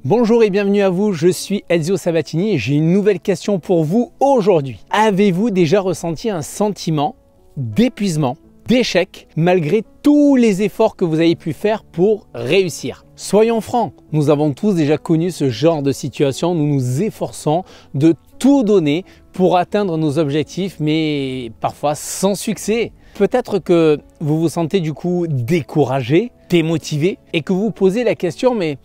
Bonjour et bienvenue à vous, je suis Ezio Sabatini et j'ai une nouvelle question pour vous aujourd'hui. Avez-vous déjà ressenti un sentiment d'épuisement, d'échec, malgré tous les efforts que vous avez pu faire pour réussir? Soyons francs, nous avons tous déjà connu ce genre de situation, nous nous efforçons de tout donner pour atteindre nos objectifs, mais parfois sans succès. Peut-être que vous vous sentez du coup découragé, démotivé et que vous vous posez la question, mais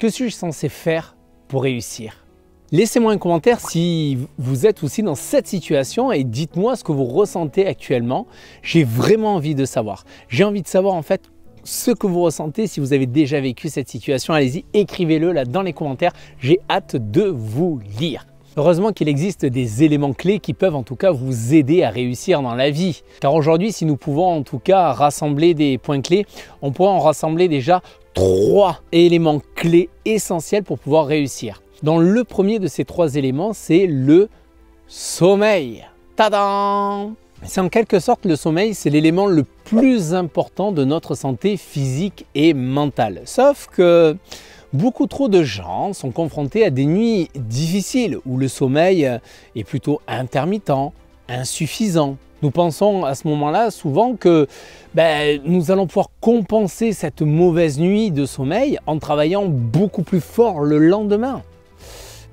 que suis-je censé faire pour réussir? Laissez-moi un commentaire si vous êtes aussi dans cette situation et dites-moi ce que vous ressentez actuellement. J'ai vraiment envie de savoir. J'ai envie de savoir en fait ce que vous ressentez. Si vous avez déjà vécu cette situation, allez-y, écrivez-le là dans les commentaires. J'ai hâte de vous lire. Heureusement qu'il existe des éléments clés qui peuvent en tout cas vous aider à réussir dans la vie. Car aujourd'hui, si nous pouvons en tout cas rassembler des points clés, on pourra en rassembler déjà 3 éléments clés essentiels pour pouvoir réussir. Dans le premier de ces 3 éléments, c'est le sommeil. Tadam! C'est en quelque sorte le sommeil, c'est l'élément le plus important de notre santé physique et mentale. Sauf que beaucoup trop de gens sont confrontés à des nuits difficiles où le sommeil est plutôt intermittent, insuffisant. Nous pensons à ce moment-là souvent que nous allons pouvoir compenser cette mauvaise nuit de sommeil en travaillant beaucoup plus fort le lendemain.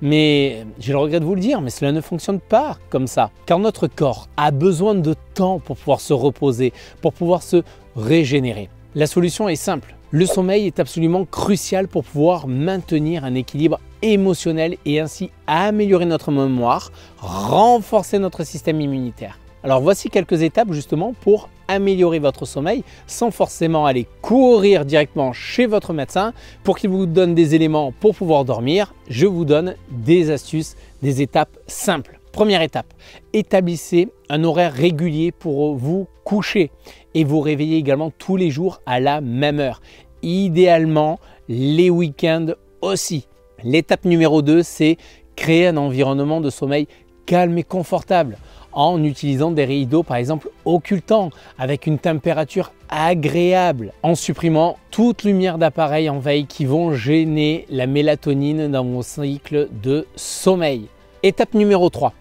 Mais j'ai le regret de vous le dire, mais cela ne fonctionne pas comme ça. Car notre corps a besoin de temps pour pouvoir se reposer, pour pouvoir se régénérer. La solution est simple. Le sommeil est absolument crucial pour pouvoir maintenir un équilibre émotionnel et ainsi améliorer notre mémoire, renforcer notre système immunitaire. Alors voici quelques étapes justement pour améliorer votre sommeil sans forcément aller courir directement chez votre médecin pour qu'il vous donne des éléments pour pouvoir dormir. Je vous donne des astuces, des étapes simples. Première étape, établissez un horaire régulier pour vous coucher et vous réveiller également tous les jours à la même heure. Idéalement, les week-ends aussi. L'étape numéro 2, c'est créer un environnement de sommeil calme et confortable en utilisant des rideaux par exemple occultants avec une température agréable, en supprimant toute lumière d'appareil en veille qui vont gêner la mélatonine dans vos cycles de sommeil. Étape numéro 3,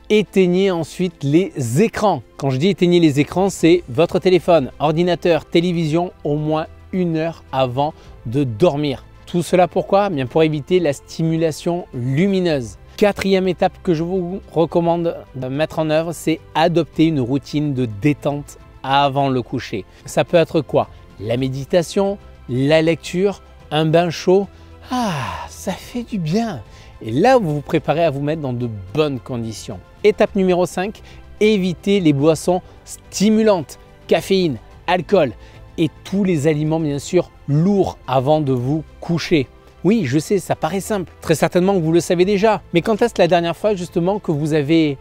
éteignez ensuite les écrans. Quand je dis éteignez les écrans, c'est votre téléphone, ordinateur, télévision au moins 1 heure avant de dormir. Tout cela pourquoi? Bien pour éviter la stimulation lumineuse. 4e étape que je vous recommande de mettre en œuvre, c'est adopter une routine de détente avant le coucher. Ça peut être quoi? La méditation, la lecture, un bain chaud. Ça fait du bien. Et là, vous vous préparez à vous mettre dans de bonnes conditions. Étape numéro 5, évitez les boissons stimulantes, caféine, alcool et tous les aliments bien sûr lourds avant de vous coucher. Oui, je sais, ça paraît simple. Très certainement que vous le savez déjà. Mais quand est-ce la dernière fois justement que vous avez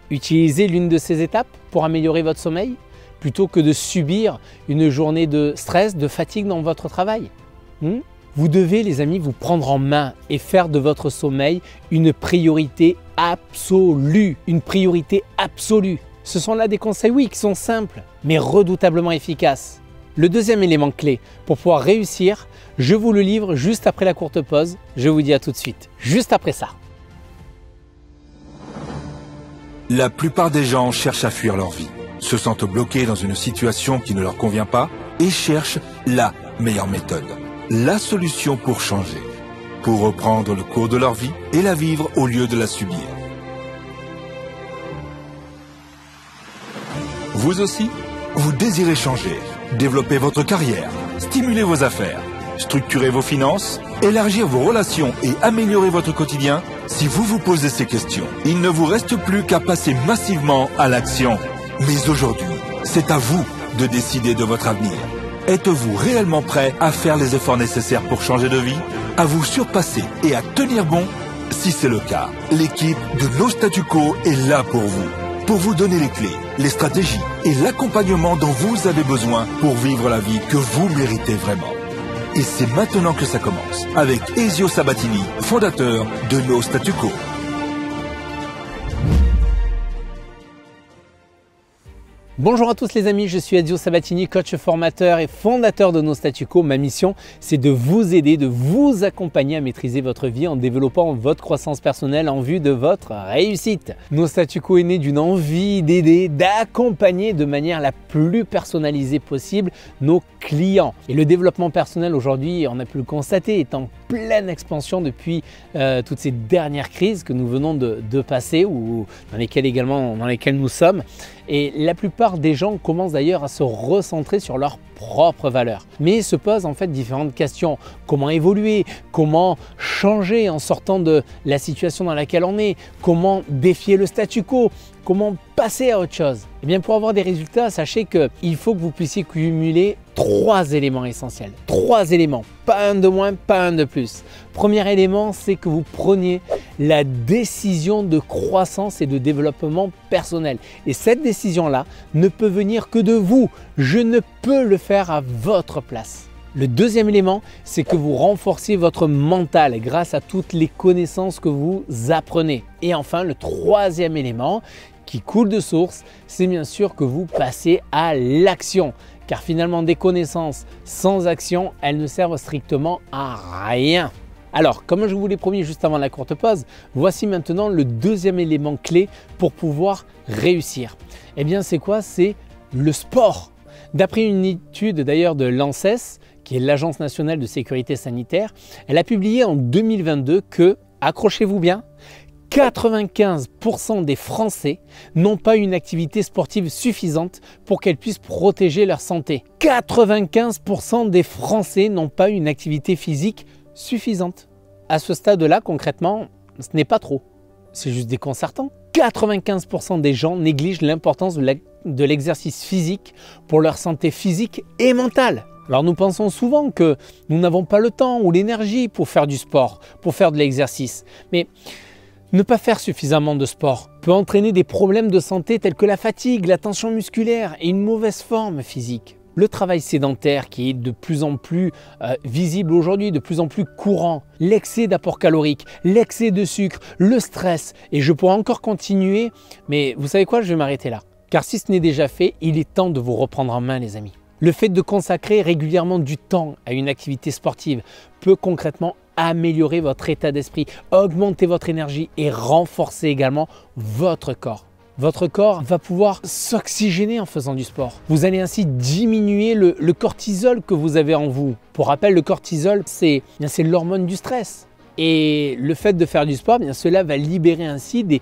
utilisé l'une de ces étapes pour améliorer votre sommeil plutôt que de subir une journée de stress, de fatigue dans votre travail? Vous devez, les amis, vous prendre en main et faire de votre sommeil une priorité absolue. Une priorité absolue. Ce sont là des conseils, oui, qui sont simples, mais redoutablement efficaces. Le deuxième élément clé pour pouvoir réussir, je vous le livre juste après la courte pause. Je vous dis à tout de suite, juste après ça. La plupart des gens cherchent à fuir leur vie, se sentent bloqués dans une situation qui ne leur convient pas et cherchent la meilleure méthode, la solution pour changer, pour reprendre le cours de leur vie et la vivre au lieu de la subir. Vous aussi, vous désirez changer, développer votre carrière, stimuler vos affaires, structurer vos finances, élargir vos relations et améliorer votre quotidien? Si vous vous posez ces questions, il ne vous reste plus qu'à passer massivement à l'action. Mais aujourd'hui, c'est à vous de décider de votre avenir. Êtes-vous réellement prêt à faire les efforts nécessaires pour changer de vie, à vous surpasser et à tenir bon? Si c'est le cas, l'équipe de No Statu Quo est là pour vous donner les clés, les stratégies et l'accompagnement dont vous avez besoin pour vivre la vie que vous méritez vraiment. Et c'est maintenant que ça commence, avec Ezio Sabatini, fondateur de No Statu Quo. Bonjour à tous les amis, je suis Adio Sabatini, coach formateur et fondateur de No Statu Quo. Ma mission, c'est de vous aider, de vous accompagner à maîtriser votre vie en développant votre croissance personnelle en vue de votre réussite. No Statu Quo est né d'une envie d'aider, d'accompagner de manière la plus personnalisée possible nos clients. Et le développement personnel aujourd'hui, on a pu le constater, est en pleine expansion depuis toutes ces dernières crises que nous venons de passer ou dans lesquelles nous sommes. Et la plupart des gens commencent d'ailleurs à se recentrer sur leurs propres valeurs. Mais se posent en fait différentes questions. Comment évoluer? Comment changer en sortant de la situation dans laquelle on est? Comment défier le statu quo? Comment passer à autre chose? Eh bien, pour avoir des résultats, sachez qu'il faut que vous puissiez cumuler 3 éléments essentiels. 3 éléments, pas un de moins, pas un de plus. Premier élément, c'est que vous preniez la décision de croissance et de développement personnel. Et cette décision-là ne peut venir que de vous. Je ne peux le faire à votre place. Le deuxième élément, c'est que vous renforcez votre mental grâce à toutes les connaissances que vous apprenez. Et enfin, le troisième élément qui coule de source, c'est bien sûr que vous passez à l'action. Car finalement, des connaissances sans action, elles ne servent strictement à rien. Alors, comme je vous l'ai promis juste avant la courte pause, voici maintenant le deuxième élément clé pour pouvoir réussir. Eh bien, c'est quoi? C'est le sport. D'après une étude d'ailleurs de l'ANSES, qui est l'Agence nationale de sécurité sanitaire, elle a publié en 2022 que, accrochez-vous bien, 95% des Français n'ont pas une activité sportive suffisante pour qu'elles puissent protéger leur santé. 95% des Français n'ont pas une activité physique suffisante. À ce stade-là, concrètement, ce n'est pas trop. C'est juste déconcertant. 95% des gens négligent l'importance de l'exercice physique pour leur santé physique et mentale. Alors nous pensons souvent que nous n'avons pas le temps ou l'énergie pour faire du sport, pour faire de l'exercice. Mais ne pas faire suffisamment de sport peut entraîner des problèmes de santé tels que la fatigue, la tension musculaire et une mauvaise forme physique. Le travail sédentaire qui est de plus en plus visible aujourd'hui, de plus en plus courant, l'excès d'apport calorique, l'excès de sucre, le stress, et je pourrais encore continuer, mais vous savez quoi, je vais m'arrêter là. Car si ce n'est déjà fait, il est temps de vous reprendre en main les amis. Le fait de consacrer régulièrement du temps à une activité sportive peut concrètement améliorer votre état d'esprit, augmenter votre énergie et renforcer également votre corps. Votre corps va pouvoir s'oxygéner en faisant du sport. Vous allez ainsi diminuer le cortisol que vous avez en vous. Pour rappel, le cortisol, c'est l'hormone du stress. Et le fait de faire du sport, bien cela va libérer ainsi des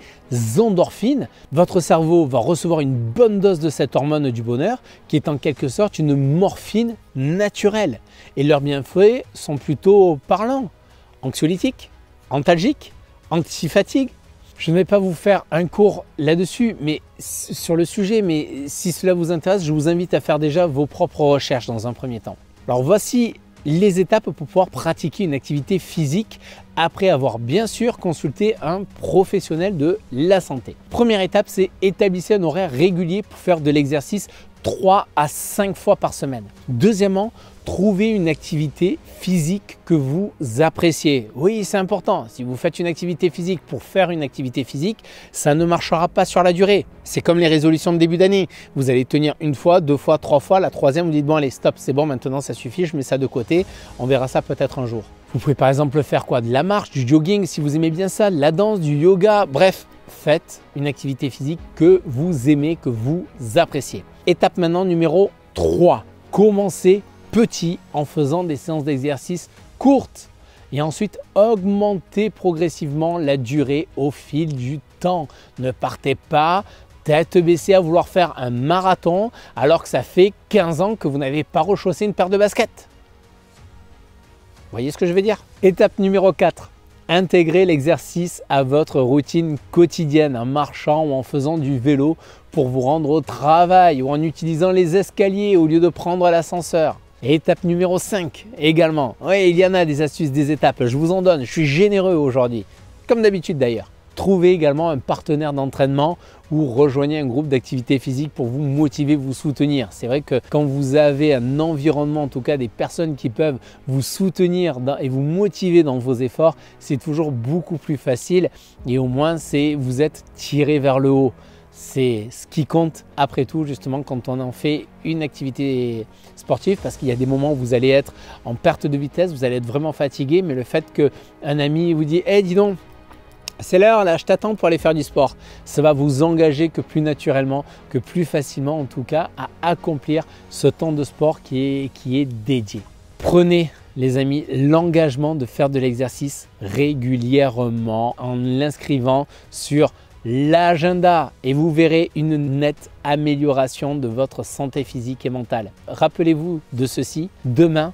endorphines. Votre cerveau va recevoir une bonne dose de cette hormone du bonheur qui est en quelque sorte une morphine naturelle. Et leurs bienfaits sont plutôt parlants. Anxiolytiques, antalgiques, anti-fatigue. Je ne vais pas vous faire un cours là-dessus, mais sur le sujet, mais si cela vous intéresse, je vous invite à faire déjà vos propres recherches dans un premier temps. Alors voici les étapes pour pouvoir pratiquer une activité physique après avoir bien sûr consulté un professionnel de la santé. Première étape, c'est établissez un horaire régulier pour faire de l'exercice 3 à 5 fois par semaine. Deuxièmement, trouvez une activité physique que vous appréciez. Oui, c'est important. Si vous faites une activité physique pour faire une activité physique, ça ne marchera pas sur la durée. C'est comme les résolutions de début d'année. Vous allez tenir 1 fois, 2 fois, 3 fois. La 3e, vous dites bon allez, stop, c'est bon, maintenant ça suffit, je mets ça de côté. On verra ça peut-être un jour. Vous pouvez par exemple faire quoi? De la marche, du jogging, si vous aimez bien ça, de la danse, du yoga, bref. Faites une activité physique que vous aimez, que vous appréciez. Étape maintenant numéro 3. Commencez petit en faisant des séances d'exercice courtes et ensuite augmentez progressivement la durée au fil du temps. Ne partez pas tête baissée à vouloir faire un marathon alors que ça fait 15 ans que vous n'avez pas rechaussé une paire de baskets. Vous voyez ce que je veux dire? Étape numéro 4. Intégrez l'exercice à votre routine quotidienne en marchant ou en faisant du vélo pour vous rendre au travail ou en utilisant les escaliers au lieu de prendre l'ascenseur. Et étape numéro 5 également. Oui, il y en a des astuces, des étapes, je vous en donne, je suis généreux aujourd'hui, comme d'habitude d'ailleurs. Trouvez également un partenaire d'entraînement ou rejoignez un groupe d'activité physique pour vous motiver, vous soutenir. C'est vrai que quand vous avez un environnement, en tout cas des personnes qui peuvent vous soutenir et vous motiver dans vos efforts, c'est toujours beaucoup plus facile et au moins vous êtes tiré vers le haut. c'est ce qui compte après tout justement quand on en fait une activité sportive, parce qu'il y a des moments où vous allez être en perte de vitesse, vous allez être vraiment fatigué, mais le fait qu'un ami vous dit « Hey, dis donc, c'est l'heure là, je t'attends pour aller faire du sport », ça va vous engager que plus naturellement, que plus facilement en tout cas à accomplir ce temps de sport qui est dédié. Prenez les amis l'engagement de faire de l'exercice régulièrement en l'inscrivant sur l'agenda et vous verrez une nette amélioration de votre santé physique et mentale. Rappelez-vous de ceci, demain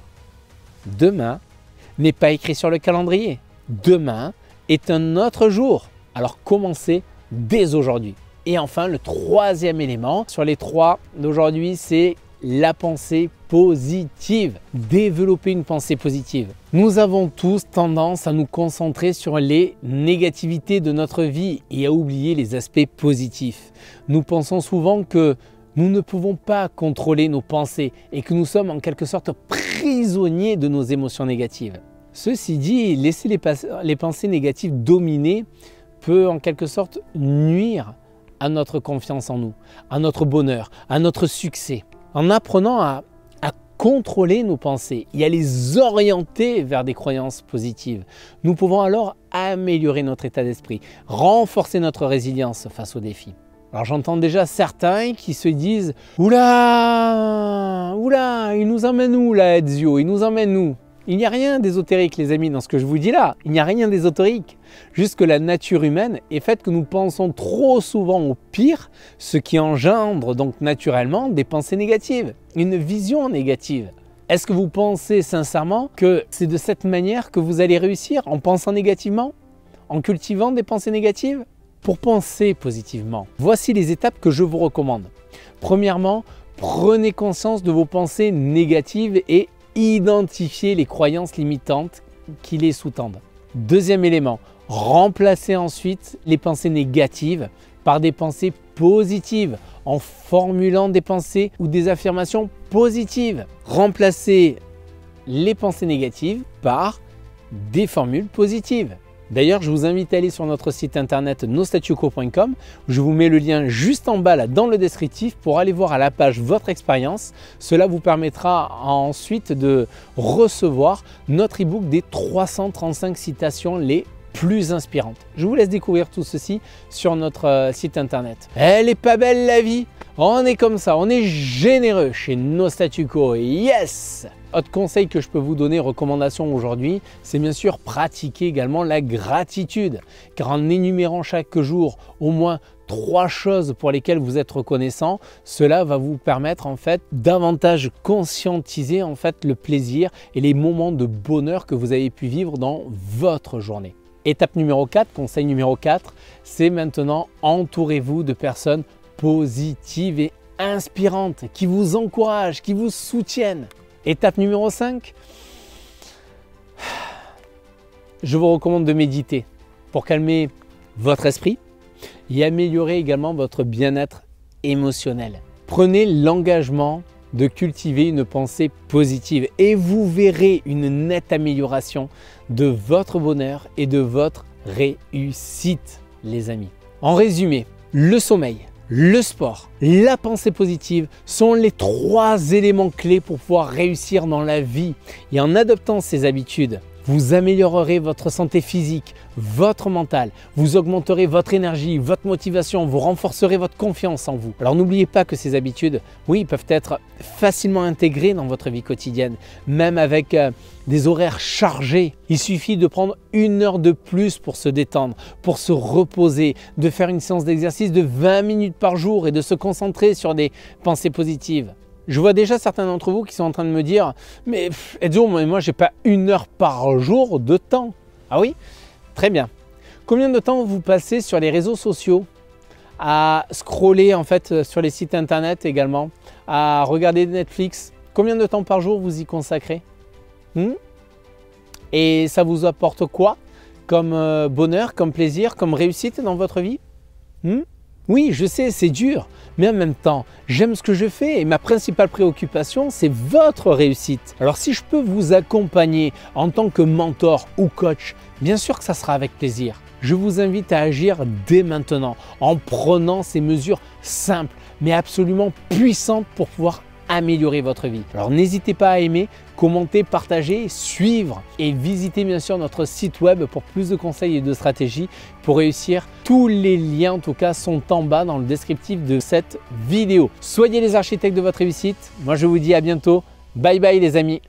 n'est pas écrit sur le calendrier. Demain est un autre jour. Alors commencez dès aujourd'hui. Et enfin, le troisième élément sur les trois d'aujourd'hui, c'est la pensée positive. Développer une pensée positive. Nous avons tous tendance à nous concentrer sur les négativités de notre vie et à oublier les aspects positifs. Nous pensons souvent que nous ne pouvons pas contrôler nos pensées et que nous sommes en quelque sorte prisonniers de nos émotions négatives. Ceci dit, laisser les pensées négatives dominer peut en quelque sorte nuire à notre confiance en nous, à notre bonheur, à notre succès. En apprenant à contrôler nos pensées et à les orienter vers des croyances positives, nous pouvons alors améliorer notre état d'esprit, renforcer notre résilience face aux défis. Alors j'entends déjà certains qui se disent « Oula, il nous emmène où là Ezio, il nous emmène où ?» Il n'y a rien d'ésotérique les amis dans ce que je vous dis là, il n'y a rien d'ésotérique. Juste que la nature humaine est faite que nous pensons trop souvent au pire, ce qui engendre donc naturellement des pensées négatives, une vision négative. Est-ce que vous pensez sincèrement que c'est de cette manière que vous allez réussir, en pensant négativement, en cultivant des pensées négatives? Pour penser positivement, voici les étapes que je vous recommande. Premièrement, prenez conscience de vos pensées négatives et identifiez les croyances limitantes qui les sous-tendent. Deuxième élément, remplacez ensuite les pensées négatives par des pensées positives en formulant des pensées ou des affirmations positives. Remplacez les pensées négatives par des formules positives. D'ailleurs, je vous invite à aller sur notre site internet nostatuco.com. Je vous mets le lien juste en bas là, dans le descriptif pour aller voir à la page votre expérience. Cela vous permettra ensuite de recevoir notre e-book des 335 citations les plus inspirantes. Je vous laisse découvrir tout ceci sur notre site internet. Elle est pas belle la vie, on est comme ça, on est généreux chez Nostatuco, yes! Autre conseil que je peux vous donner, recommandation aujourd'hui, c'est bien sûr pratiquer également la gratitude. Car en énumérant chaque jour au moins 3 choses pour lesquelles vous êtes reconnaissant, cela va vous permettre en fait davantage conscientiser en fait le plaisir et les moments de bonheur que vous avez pu vivre dans votre journée. Étape numéro 4, conseil numéro 4, c'est maintenant entourez-vous de personnes positives et inspirantes qui vous encouragent, qui vous soutiennent. Étape numéro 5, je vous recommande de méditer pour calmer votre esprit et améliorer également votre bien-être émotionnel. Prenez l'engagement de cultiver une pensée positive et vous verrez une nette amélioration de votre bonheur et de votre réussite, les amis. En résumé, le sommeil, le sport, la pensée positive sont les 3 éléments clés pour pouvoir réussir dans la vie. Et en adoptant ces habitudes, vous améliorerez votre santé physique, votre mental, vous augmenterez votre énergie, votre motivation, vous renforcerez votre confiance en vous. Alors n'oubliez pas que ces habitudes, oui, peuvent être facilement intégrées dans votre vie quotidienne, même avec des horaires chargés. Il suffit de prendre 1 heure de plus pour se détendre, pour se reposer, de faire une séance d'exercice de 20 minutes par jour et de se concentrer sur des pensées positives. Je vois déjà certains d'entre vous qui sont en train de me dire « Mais Ezio, moi j'ai pas 1 heure par jour de temps. » Ah oui? Très bien. Combien de temps vous passez sur les réseaux sociaux, à scroller en fait sur les sites internet également, à regarder Netflix? Combien de temps par jour vous y consacrez? Et ça vous apporte quoi comme bonheur, comme plaisir, comme réussite dans votre vie? Oui, je sais, c'est dur, mais en même temps, j'aime ce que je fais et ma principale préoccupation, c'est votre réussite. Alors si je peux vous accompagner en tant que mentor ou coach, bien sûr que ça sera avec plaisir. Je vous invite à agir dès maintenant en prenant ces mesures simples mais absolument puissantes pour pouvoir améliorer votre vie. Alors n'hésitez pas à aimer, commenter, partager, suivre et visiter bien sûr notre site web pour plus de conseils et de stratégies pour réussir. Tous les liens en tout cas sont en bas dans le descriptif de cette vidéo. Soyez les architectes de votre réussite. Moi je vous dis à bientôt. Bye bye les amis.